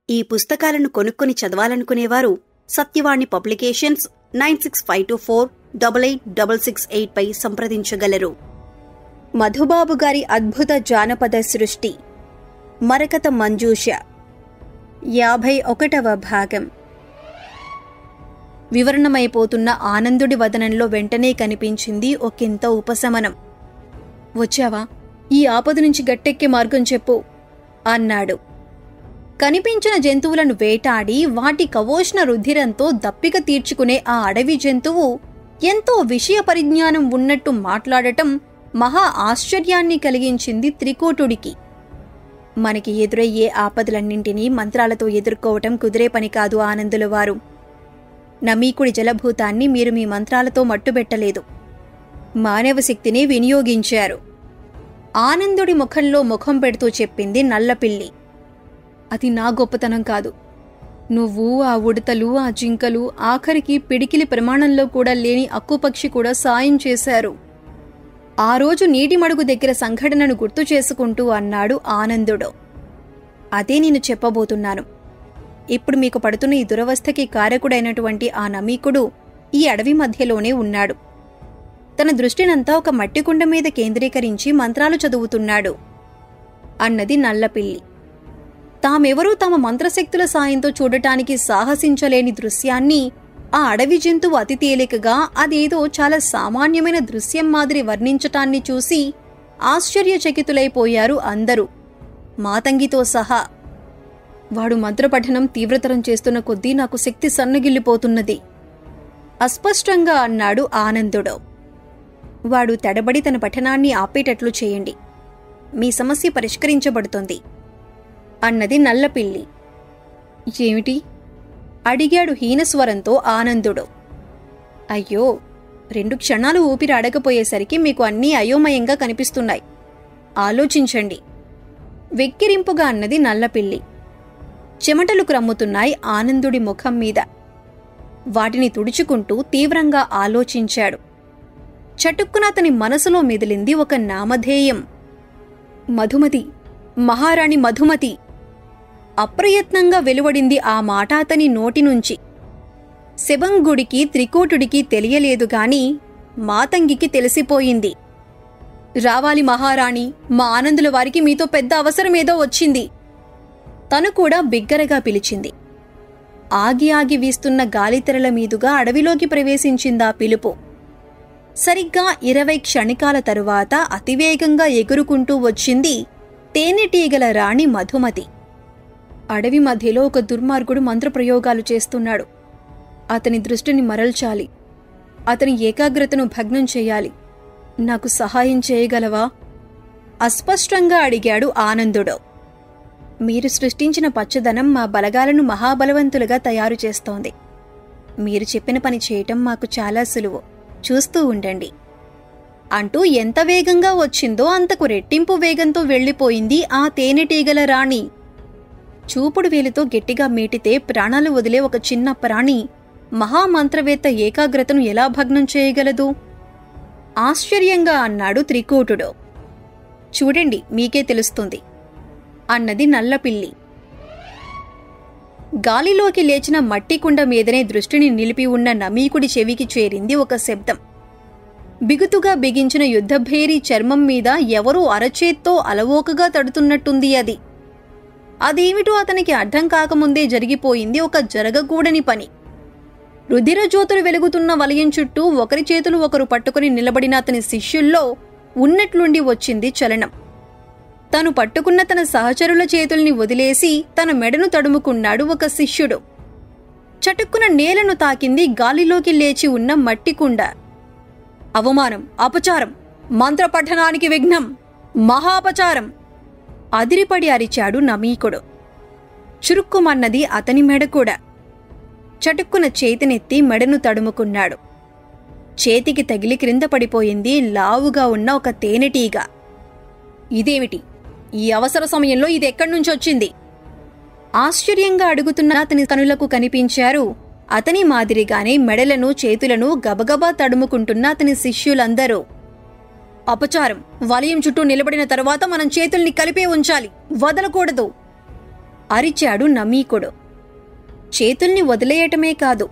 ఈ పుస్తకాలను కొనుక్కొని చదవాలనుకునేవారు సత్యవాణి పబ్లికేషన్స్ 9652488668 పై సంప్రదించగలరు. మధుబాబు గారి అద్భుత జానపద సృష్టి మరకత మంజూష 51వ భాగం. వివరణమైపోతున్న ఆనందుడి వదనంలో వెంటనే కనిపించింది ఒకంత ఉపశమనం. వచ్చావా? ఈ ఆపద నుంచి గట్టెక్కే మార్గం చెప్పు అన్నాడు. కనిపించిన జంతువులను వేటాడి వాటి కవోష్ణ రుధిరంతో దప్పిక తీర్చుకునే ఆ అడవి జంతువు ఎంతో విషయ పరిజ్ఞానం ఉన్నట్టు మాట్లాడటం మహా ఆశ్చర్యాన్ని కలిగించింది త్రికూటుడికి. మనకి ఎదురయ్యే ఆపదలన్నింటినీ మంత్రాలతో ఎదుర్కోవటం కుదిరే పని కాదు ఆనందులవారు. నమీకుడి జలభూతాన్ని మీరు మీ మంత్రాలతో మట్టుబెట్టలేదు, మానవ శక్తిని వినియోగించారు. ఆనందుడి ముఖంలో ముఖం పెడుతూ చెప్పింది నల్లపిల్లి. అది నా గొప్పతనం కాదు. నువ్వు, ఆ ఉడతలు, ఆ జింకలు, ఆఖరికి పిడికిలి ప్రమాణంలో కూడా లేని అక్కుపక్షి కూడా సాయం చేశారు. ఆ రోజు నీటి మడుగు దగ్గర సంఘటనను గుర్తు చేసుకుంటూ అన్నాడు ఆనందుడు. అదే నేను చెప్పబోతున్నాను. ఇప్పుడు మీకు పడుతున్న ఈ దురవస్థకి కారకుడైనటువంటి ఆ నమీకుడు ఈ అడవి మధ్యలోనే ఉన్నాడు. తన దృష్టినంతా ఒక మట్టికుండ మీద కేంద్రీకరించి మంత్రాలు చదువుతున్నాడు అన్నది నల్లపిల్లి. తామెవరూ తమ మంత్రశక్తుల సాయంతో చూడటానికి సాహసించలేని దృశ్యాన్ని ఆ అడవి జంతువు అతి తేలికగా అదేదో చాలా సామాన్యమైన దృశ్యం మాదిరి వర్ణించటాన్ని చూసి ఆశ్చర్యచకితులైపోయారు అందరూ, మాతంగితో సహా. వాడు మంత్రపఠనం తీవ్రతరం చేస్తున్న కొద్దీ నాకు శక్తి సన్నగిల్లిపోతున్నది అస్పష్టంగా అన్నాడు ఆనందుడు. వాడు తడబడి తన పఠనాన్ని ఆపేటట్లు చేయండి, మీ సమస్య పరిష్కరించబడుతుంది అన్నది నల్లపిల్లి. ఏమిటి? అడిగాడు హీనస్వరంతో ఆనందుడు. అయ్యో, 2 క్షణాలు ఊపిరి అడగపోయేసరికి మీకు అన్నీ అయోమయంగా కనిపిస్తున్నాయి, ఆలోచించండి వెక్కిరింపుగా అన్నది నల్లపిల్లి. చెమటలు క్రమ్ముతున్నాయి ఆనందుడి ముఖం మీద. వాటిని తుడుచుకుంటూ తీవ్రంగా ఆలోచించాడు. చటుక్కున అతని మనసులో మెదిలింది ఒక నామధేయం. మధుమతి, మహారాణి మధుమతి. అప్రయత్నంగా వెలువడింది ఆ మాట అతని నోటి నుంచి. శివంగుడికి త్రికూటుడికి తెలియలేదుగాని మాతంగికి తెలిసిపోయింది. రావాలి మహారాణి, మా ఆనందుల వారికి మీతో పెద్ద అవసరమేదో వచ్చింది. తను కూడా బిగ్గరగా పిలిచింది. ఆగి ఆగి వీస్తున్న గాలితెరల మీదుగా అడవిలోకి ప్రవేశించిందా పిలుపు. సరిగ్గా 20 క్షణికాల తరువాత అతివేగంగా ఎగురుకుంటూ వచ్చింది తేనెటీగల రాణి మధుమతి. అడవి మధ్యలో ఒక దుర్మార్గుడు మంత్రప్రయోగాలు చేస్తున్నాడు. అతని దృష్టిని మరల్చాలి, అతని ఏకాగ్రతను భగ్నం చెయ్యాలి. నాకు సహాయం చేయగలవా? అస్పష్టంగా అడిగాడు ఆనందుడు. మీరు సృష్టించిన పచ్చదనం మా బలగాలను మహాబలవంతులుగా తయారు చేస్తోంది. మీరు చెప్పిన పని చేయటం మాకు చాలా సులువు, చూస్తూ ఉండండి అంటూ ఎంత వేగంగా వచ్చిందో అంతకు రెట్టింపు వేగంతో వెళ్లిపోయింది ఆ తేనెటీగల రాణి. చూపుడు వేలుతో గట్టిగా మీటితే ప్రాణాలు వదిలే ఒక చిన్న ప్రాణి మహామంత్రవేత్త ఏకాగ్రతను ఎలా భగ్నం చేయగలదు? ఆశ్చర్యంగా అన్నాడు త్రికూటుడు. చూడండి, మీకే తెలుస్తుంది అన్నది నల్లపిల్లి. గాలిలోకి లేచిన మట్టికుండ మీదనే దృష్టిని నిలిపి ఉన్న నమీకుడి చెవికి చేరింది ఒక శబ్దం. బిగుతుగా బిగించిన యుద్ధభేరీ చర్మం మీద ఎవరూ అరచేత్తో అలవోకగా తడుతున్నట్టుంది అది. అదేమిటో అతనికి అర్థం కాకముందే జరిగిపోయింది ఒక జరగకూడని పని. రుధిరజ్యోతులు వెలుగుతున్న వలయం చుట్టూ ఒకరి చేతులు ఒకరు పట్టుకుని నిలబడిన అతని శిష్యుల్లో ఉన్నట్లుండి వచ్చింది చలనం. తను పట్టుకున్న తన సహచరుల చేతుల్ని వదిలేసి తన మెడను తడుముకున్నాడు ఒక శిష్యుడు. చటుక్కున నేలను తాకింది గాలిలోకి లేచి ఉన్న మట్టికుండ. అవమానం, అపచారం, మంత్రపఠనానికి విఘ్నం, మహాపచారం అదిరిపడి అరిచాడు నమీకుడు. చురుక్కుమన్నది అతని మెడ కూడా. చటుక్కున చేతినెత్తి మెడను తడుముకున్నాడు. చేతికి తగిలి క్రింద పడిపోయింది లావుగా ఉన్న ఒక తేనెటీగ. ఇదేమిటి? ఈ అవసర సమయంలో ఇది ఎక్కడ్నుంచొచ్చింది? ఆశ్చర్యంగా అడుగుతున్న అతని కనులకు కనిపించారు అతని మాదిరిగానే మెడలను చేతులను గబగబా తడుముకుంటున్న అతని శిష్యులందరూ. అపచారం, వలయం చుట్టూ నిలబడిన తరువాత మనం చేతుల్ని కలిపే ఉంచాలి, వదలకూడదు అరిచాడు నమీకుడు. చేతుల్ని వదిలేయటమే కాదు,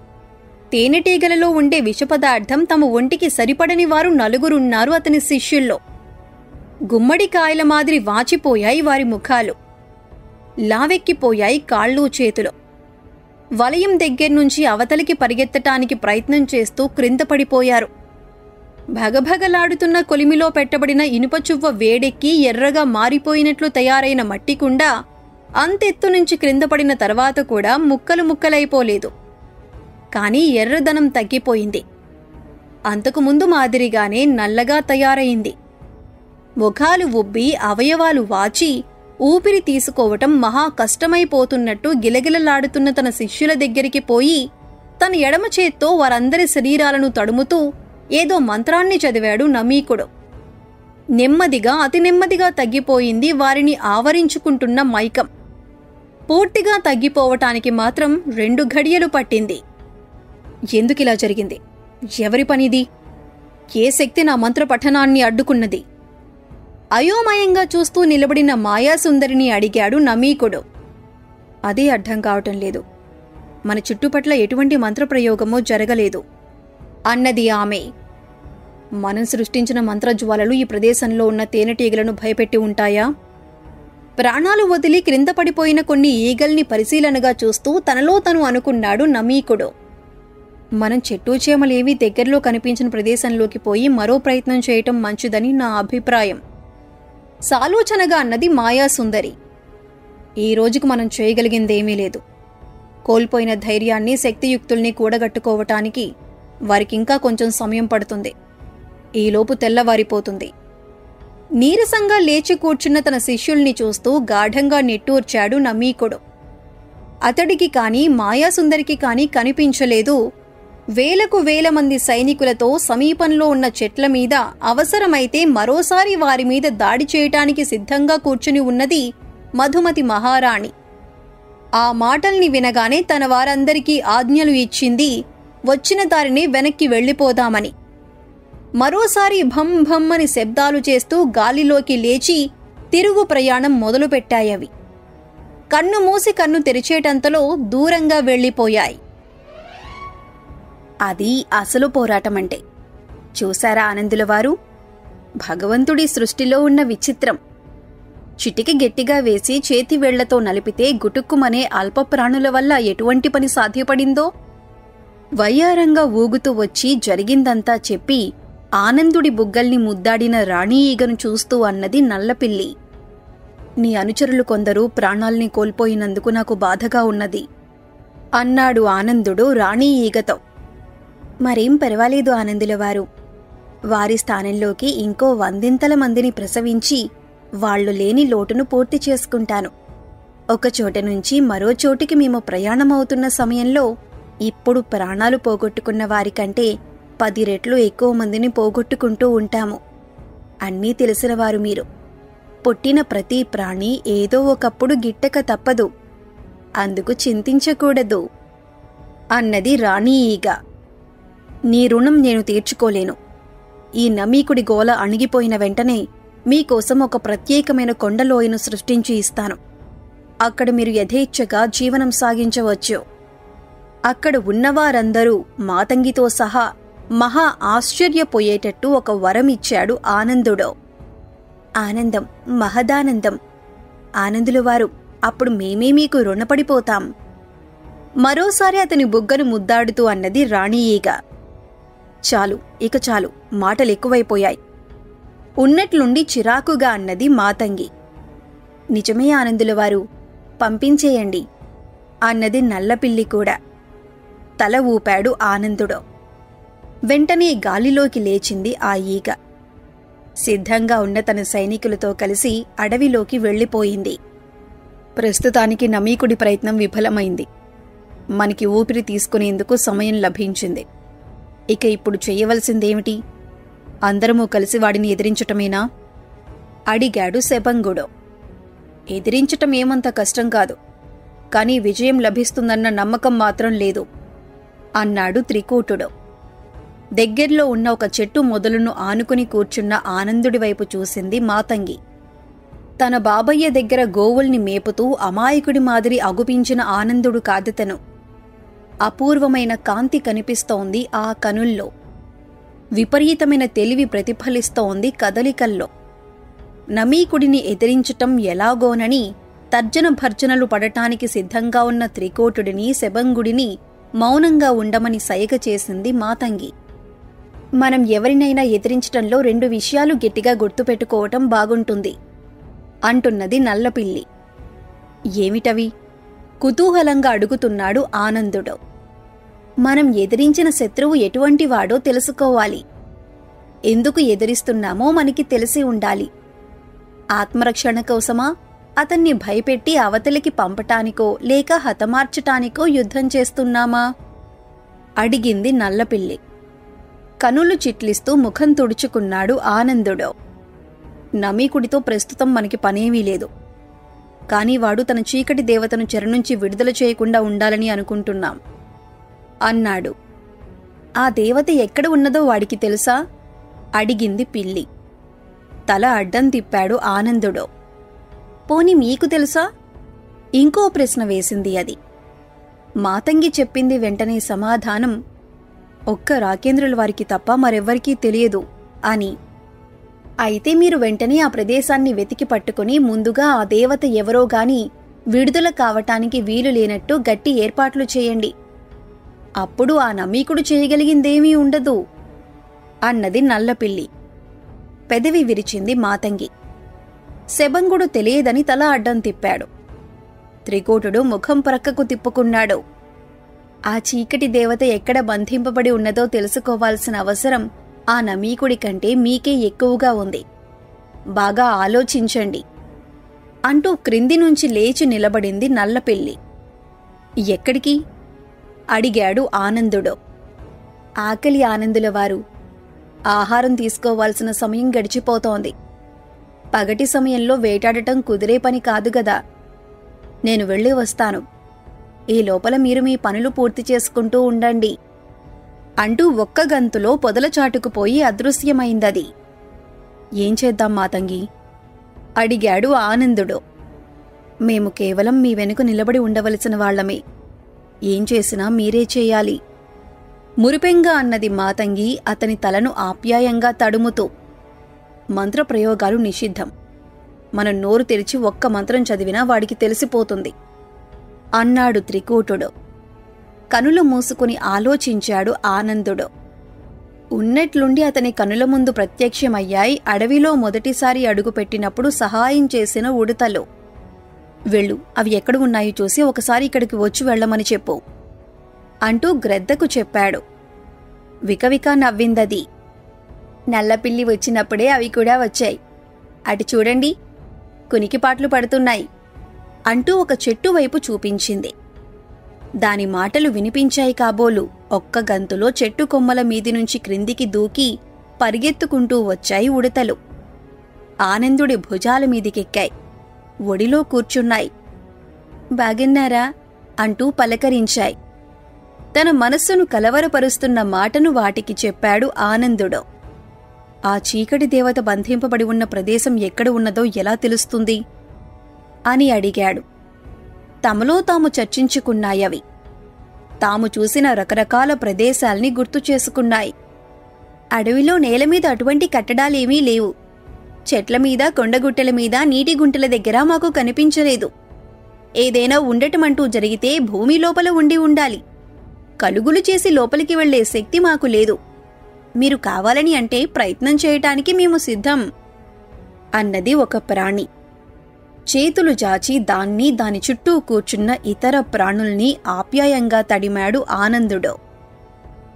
తేనెటీగలలో ఉండే విషపదార్థం తమ ఒంటికి సరిపడని వారు 4 అతని శిష్యుల్లో. గుమ్మడికాయల మాదిరి వాచిపోయాయి వారి ముఖాలు, లావెక్కిపోయాయి కాళ్ళు చేతులు. వలయం దగ్గర్నుంచి అవతలికి పరిగెత్తటానికి ప్రయత్నం చేస్తూ క్రింద పడిపోయారు. భగభగలాడుతున్న కొలిమిలో పెట్టబడిన ఇనుపచువ్వ వేడెక్కి ఎర్రగా మారిపోయినట్లు తయారైన మట్టికుండ అంతెత్తు నుంచి క్రింద పడిన తర్వాత కూడా ముక్కలు ముక్కలైపోలేదు. కాని ఎర్రదనం తగ్గిపోయింది. అంతకుముందు మాదిరిగానే నల్లగా తయారైంది. ముఖాలు ఉబ్బి అవయవాలు వాచి ఊపిరి తీసుకోవటం మహా కష్టమైపోతున్నట్టు గిలగిలలాడుతున్న తన శిష్యుల దగ్గరికి పోయి తన ఎడమ చేత్తో వారందరి శరీరాలను తడుముతూ ఏదో మంత్రాన్ని చదివాడు నమీకుడు. నెమ్మదిగా అతి నెమ్మదిగా తగ్గిపోయింది వారిని ఆవరించుకుంటున్న మైకం. పూర్తిగా తగ్గిపోవటానికి మాత్రం 2 ఘడియలు పట్టింది. ఎందుకిలా జరిగింది? ఎవరి పనిది? ఏ శక్తి నా మంత్ర పఠనాన్ని అడ్డుకున్నది? అయోమయంగా చూస్తూ నిలబడిన మాయాసుందరిని అడిగాడు నమీకుడు. అదే అర్థం కావటం లేదు. మన చుట్టుపట్ల ఎటువంటి మంత్రప్రయోగమో జరగలేదు అన్నది ఆమె. మనం సృష్టించిన మంత్రజ్వాలలు ఈ ప్రదేశంలో ఉన్న తేనెటీగలను భయపెట్టి ఉంటాయా? ప్రాణాలు వదిలి క్రింద పడిపోయిన కొన్ని ఈగల్ని పరిశీలనగా చూస్తూ తనలో తను అనుకున్నాడు నమీకుడు. మనం చెట్టు చేమలేవి దగ్గరలో కనిపించిన ప్రదేశంలోకి పోయి మరో ప్రయత్నం చేయటం మంచిదని నా అభిప్రాయం సాలోచనగా అన్నది మాయాసుందరి. ఈ రోజుకు మనం చేయగలిగిందేమీ లేదు. కోల్పోయిన ధైర్యాన్ని శక్తియుక్తుల్ని కూడగట్టుకోవటానికి వారికింకా కొంచెం సమయం పడుతుంది. ఈలోపు తెల్లవారిపోతుంది. నీరసంగా లేచి కూర్చున్న తన శిష్యుల్ని చూస్తూ గాఢంగా నిట్టూర్చాడు నమీకుడు. అతడికి కాని మాయాసుందరికి కాని కనిపించలేదు. వేలకు వేల మంది సైనికులతో సమీపంలో ఉన్న చెట్ల మీద అవసరమైతే మరోసారి వారి మీద దాడి చేయటానికి సిద్ధంగా కూర్చుని ఉన్నది మధుమతి మహారాణి. ఆ మాటల్ని వినగానే తన వారందరికీ ఆజ్ఞలు ఇచ్చింది వచ్చిన దారిని వెనక్కి వెళ్లిపోదామని. మరోసారి భం భమ్మని శబ్దాలు చేస్తూ గాలిలోకి లేచి తిరుగు ప్రయాణం మొదలుపెట్టాయవి. కన్ను మూసి కన్ను తెరిచేటంతలో దూరంగా వెళ్లిపోయాయి. అది అసలు పోరాటమంటే. చూశారా ఆనందులవారు? భగవంతుడి సృష్టిలో ఉన్న విచిత్రం. చిటికి గట్టిగా వేసి చేతి వేళ్లతో నలిపితే గుటుక్కుమనే అల్పప్రాణుల వల్ల ఎటువంటి పని సాధ్యపడిందో. వయ్యారంగా ఊగుతూ వచ్చి జరిగిందంతా చెప్పి ఆనందుడి బుగ్గల్ని ముద్దాడిన రాణీ ఈగను చూస్తూ అన్నది నల్లపిల్లి. నీ అనుచరులు కొందరు ప్రాణాల్ని కోల్పోయినందుకు నాకు బాధగా ఉన్నది అన్నాడు ఆనందుడు రాణీ ఈగతో. మరేం పర్వాలేదు ఆనందులవారు. వారి స్థానంలోకి ఇంకో 100 మందిని ప్రసవించి వాళ్లు లేని లోటును పూర్తి చేసుకుంటాను. ఒక చోట నుంచి మరో చోటికి మేము ప్రయాణమవుతున్న సమయంలో ఇప్పుడు ప్రాణాలు పోగొట్టుకున్న వారికంటే 10 రెట్లు ఎక్కువ మందిని పోగొట్టుకుంటూ ఉంటాము. అన్నీ తెలిసినవారు మీరు. పుట్టిన ప్రతి ప్రాణి ఏదో ఒకప్పుడు గిట్టక తప్పదు. అందుకు చింతించకూడదు అన్నది రాణీ ఈగ. నీ రుణం నేను తీర్చుకోలేను. ఈ నమీకుడి గోల అణిగిపోయిన వెంటనే మీకోసం ఒక ప్రత్యేకమైన కొండలోయను సృష్టించి ఇస్తాను. అక్కడ మీరు యథేచ్ఛగా జీవనం సాగించవచ్చు. అక్కడ ఉన్నవారందరూ మాతంగితో సహా మహా ఆశ్చర్యపోయేటట్టు ఒక వరం ఇచ్చాడు ఆనందుడు. ఆనందం, మహదానందం. ఆనందులవారు, అప్పుడు మేమే మీకు రుణపడిపోతాం. మరోసారి అతని బుగ్గను ముద్దాడుతూ అన్నది రాణీ ఈగ. చాలు, ఇక చాలు, మాటలెక్కువైపోయాయి ఉన్నట్లుండి చిరాకుగా అన్నది మాతంగి. నిజమే ఆనందులవారు, పంపించేయండి అన్నది నల్లపిల్లి కూడా. తల ఊపాడు ఆనందుడు. వెంటనే గాలిలోకి లేచింది ఆ ఈగ. సిద్ధంగా ఉన్న తన సైనికులతో కలిసి అడవిలోకి వెళ్లిపోయింది. ప్రస్తుతానికి నమీకుడి ప్రయత్నం విఫలమైంది. మనకి ఊపిరి తీసుకునేందుకు సమయం లభించింది. ఇక ఇప్పుడు చెయ్యవలసిందేమిటి? అందరమూ కలిసి వాడిని ఎదిరించటమేనా? అడిగాడు శపంగుడు. ఎదిరించటం ఏమంత కష్టం కాదు, కానీ విజయం లభిస్తుందన్న నమ్మకం మాత్రం లేదు అన్నాడు త్రికూటుడు. దగ్గర్లో ఉన్న ఒక చెట్టు మొదలును ఆనుకుని కూర్చున్న ఆనందుడి వైపు చూసింది మాతంగి. తన బాబయ్య దగ్గర గోవుల్ని మేపుతూ అమాయకుడి మాదిరి అగుపించిన ఆనందుడు కాదతను. అపూర్వమైన కాంతి కనిపిస్తోంది ఆ కనుల్లో. విపరీతమైన తెలివి ప్రతిఫలిస్తోంది కదలికల్లో. నమీకుడిని ఎదిరించటం ఎలాగోనని తర్జన భర్జనలు పడటానికి సిద్ధంగా ఉన్న త్రికోటుడిని, శబంగుడిని మౌనంగా ఉండమని సైగ చేసింది మాతంగి. మనం ఎవరినైనా ఎదిరించటంలో 2 విషయాలు గట్టిగా గుర్తుపెట్టుకోవటం బాగుంటుంది అంటున్నది నల్లపిల్లి. ఏమిటవి? కుతూహలంగా అడుగుతున్నాడు ఆనందుడు. మనం ఎదిరించిన శత్రువు ఎటువంటివాడో తెలుసుకోవాలి. ఎందుకు ఎదిరిస్తున్నామో మనకి తెలిసి ఉండాలి. ఆత్మరక్షణ కోసమా, అతన్ని భయపెట్టి అవతలికి పంపటానికో లేక హతమార్చటానికో యుద్ధం చేస్తున్నామా? అడిగింది నల్లపిల్లి. కనులు చిట్లిస్తూ ముఖం తుడుచుకున్నాడు ఆనందుడు. నమీకుడితో ప్రస్తుతం మనకి పనేమీ లేదు. కాని వాడు తన చీకటి దేవతను చెర నుంచి విడుదల చేయకుండా ఉండాలని అనుకుంటున్నాం అన్నాడు. ఆ దేవత ఎక్కడ ఉన్నదో వాడికి తెలుసా? అడిగింది పిల్లి. తల అడ్డం తిప్పాడు ఆనందుడు. పోని మీకు తెలుసా? ఇంకో ప్రశ్న వేసింది అది. మాతంగి చెప్పింది వెంటనే సమాధానం, ఒక్క రాకేంద్రుల వారికి తప్ప మరెవ్వరికీ తెలియదు అని. అయితే మీరు వెంటనే ఆ ప్రదేశాన్ని వెతికి పట్టుకుని ముందుగా ఆ దేవత ఎవరో గాని విడుదల కావటానికి వీలు లేనట్టు గట్టి ఏర్పాట్లు చేయండి. అప్పుడు ఆ నమీకుడు చేయగలిగిందేమీ ఉండదు అన్నది నల్లపిల్లి. పెదవి విరిచింది మాతంగి. శబంగుడు తెలియదని తల అడ్డం తిప్పాడు. త్రికోటుడు ముఖం ప్రక్కకు తిప్పుకున్నాడు. ఆ చీకటి దేవత ఎక్కడ బంధింపబడి ఉన్నదో తెలుసుకోవాల్సిన అవసరం ఆ నమీకుడి కంటే మీకే ఎక్కువగా ఉంది. బాగా ఆలోచించండి అంటూ క్రింది నుంచి లేచి నిలబడింది నల్లపిల్లి. ఎక్కడికి? అడిగాడు ఆనందుడు. ఆకలి ఆనందుల వారు. ఆహారం తీసుకోవాల్సిన సమయం గడిచిపోతోంది. పగటి సమయంలో వేటాడటం కుదిరే పని కాదుగదా. నేను వెళ్ళి వస్తాను. ఈ లోపల మీరు మీ పనులు పూర్తి చేసుకుంటూ ఉండండి అంటూ ఒక్క గంతులో పొదల చాటుకుపోయి అదృశ్యమైందది. ఏం చేద్దాం మాతంగి? అడిగాడు ఆనందుడు. మేము కేవలం మీ వెనుక నిలబడి ఉండవలసిన వాళ్లమే. ఏం చేసినా మీరే చేయాలి మురిపెంగా అన్నది మాతంగి అతని తలను ఆప్యాయంగా తడుముతూ. మంత్రప్రయోగాలు నిషిద్ధం. మనం నోరు తెరిచి ఒక్క మంత్రం చదివినా వాడికి తెలిసిపోతుంది అన్నాడు త్రికూటుడు. కనులు మూసుకుని ఆలోచించాడు ఆనందుడు. ఉన్నట్లుండి అతని కనుల ముందు ప్రత్యక్షమయ్యాయి అడవిలో మొదటిసారి అడుగుపెట్టినప్పుడు సహాయం చేసిన ఉడతలు. వెళ్ళు, అవి ఎక్కడ ఉన్నాయో చూసి ఒకసారి ఇక్కడికి వచ్చి వెళ్లమని చెప్పు అంటూ గ్రద్దకు చెప్పాడు. వికవిక నవ్విందది. నల్లపిల్లి వచ్చినప్పుడే అవి కూడా వచ్చాయి. అటు చూడండి, కునికిపాట్లు పడుతున్నాయి అంటూ ఒక చెట్టు వైపు చూపించింది. దాని మాటలు వినిపించాయి కాబోలు. ఒక్క గంతులో చెట్టు కొమ్మల మీది నుంచి క్రిందికి దూకి పరిగెత్తుకుంటూ వచ్చాయి ఉడతలు. ఆనందుడి భుజాల మీదికెక్కాయి. ఒడిలో కూర్చున్నాయి. బాగున్నారా అంటూ పలకరించాయి. తన మనస్సును కలవరపరుస్తున్న మాటను వాటికి చెప్పాడు ఆనందుడు. ఆ చీకటి దేవత బంధింపబడి ఉన్న ప్రదేశం ఎక్కడ ఉన్నదో ఎలా తెలుస్తుంది అని అడిగాడు. తమలో తాము చర్చించుకున్నాయవి. తాము చూసిన రకరకాల ప్రదేశాల్ని గుర్తు చేసుకున్నాయి. అడవిలో నేలమీద అటువంటి కట్టడాలేమీ లేవు. చెట్లమీద, కొండగుట్టల మీద, నీటి గుంటల దగ్గర మాకు కనిపించలేదు. ఏదైనా ఉండటమంటూ జరిగితే భూమి లోపల ఉండి ఉండాలి. కలుగులు చేసి లోపలికి వెళ్లే శక్తి మాకు లేదు. మీరు కావాలని అంటే ప్రయత్నం చేయటానికి మేము సిద్ధం అన్నది ఒక ప్రాణి. చేతులు జాచి దాన్ని, దాని చుట్టూ కూర్చున్న ఇతర ప్రాణుల్ని ఆప్యాయంగా తడిమాడు ఆనందుడు.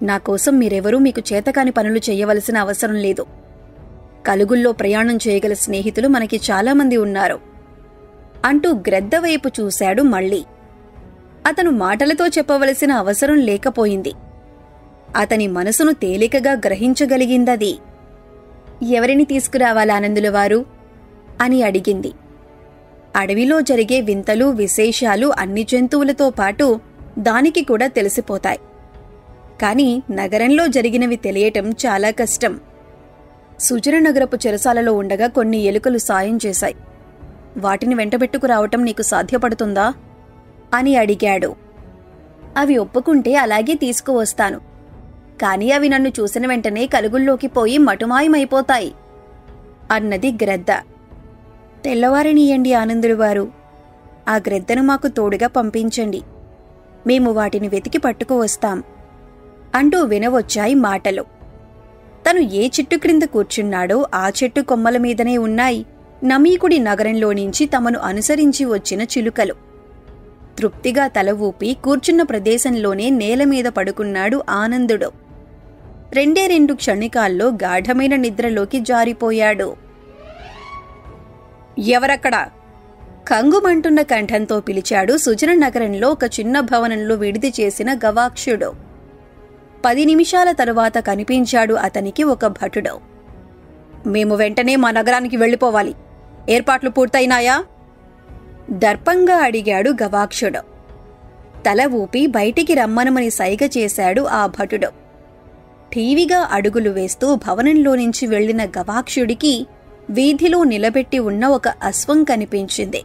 నాకోసం మీరెవరూ మీకు చేతకాని పనులు చెయ్యవలసిన అవసరం లేదు. కలుగుల్లో ప్రయాణం చేయగల స్నేహితులు మనకి చాలామంది ఉన్నారు అంటూ గ్రద్ద వైపు చూశాడు మళ్ళీ. అతను మాటలతో చెప్పవలసిన అవసరం లేకపోయింది. అతని మనసును తేలికగా గ్రహించగలిగిందది. ఎవరిని తీసుకురావాలా ఆనందుల వారు అని అడిగింది. అడవిలో జరిగే వింతలు, విశేషాలు అన్ని జంతువులతో పాటు దానికి కూడా తెలిసిపోతాయి. కాని నగరంలో జరిగినవి తెలియటం చాలా కష్టం. సుజననగరపు చెరసాలలో ఉండగా కొన్ని ఎలుకలు సాయం చేశాయి. వాటిని వెంటబెట్టుకు రావటం నీకు సాధ్యపడుతుందా అని అడిగాడు. అవి ఒప్పుకుంటే అలాగే తీసుకువస్తాను, కాని అవి నన్ను చూసిన వెంటనే కలుగుల్లోకి పోయి మటుమాయమైపోతాయి అన్నది గ్రద్ద. తెల్లవారనీయండి ఆనందుడివారు, ఆ గ్రద్దను మాకు తోడుగా పంపించండి, మేము వాటిని వెతికి పట్టుకువస్తాం అంటూ వినవచ్చాయి మాటలు. తను ఏ చెట్టు క్రింద కూర్చున్నాడో ఆ చెట్టు కొమ్మల మీదనే ఉన్నాయి నమీకుడి నగరంలో నుంచి తమను అనుసరించి వచ్చిన చిలుకలు. తృప్తిగా తల ఊపి కూర్చున్న ప్రదేశంలోనే నేలమీద పడుకున్నాడు ఆనందుడు. 2 క్షణికాల్లో గాఢమైన నిద్రలోకి జారిపోయాడు. ఎవరక్కడా? కంగుమంటున్న కంఠంతో పిలిచాడు సుజన నగరంలో ఒక చిన్న భవనంలో విడిది చేసిన గవాక్షుడు. 10 నిమిషాల తరువాత కనిపించాడు అతనికి ఒక భటుడు. మేము వెంటనే మా నగరానికి వెళ్ళిపోవాలి, ఏర్పాట్లు పూర్తయినాయా? దర్పంగా అడిగాడు గవాక్షుడు. తల ఊపి బయటికి రమ్మనమని సైగ చేశాడు ఆ భటుడు. ఠీవిగా అడుగులు వేస్తూ భవనంలో నుంచి వెళ్లిన గవాక్షుడికి వీధిలో నిలబెట్టి ఉన్న ఒక అశ్వం కనిపించింది.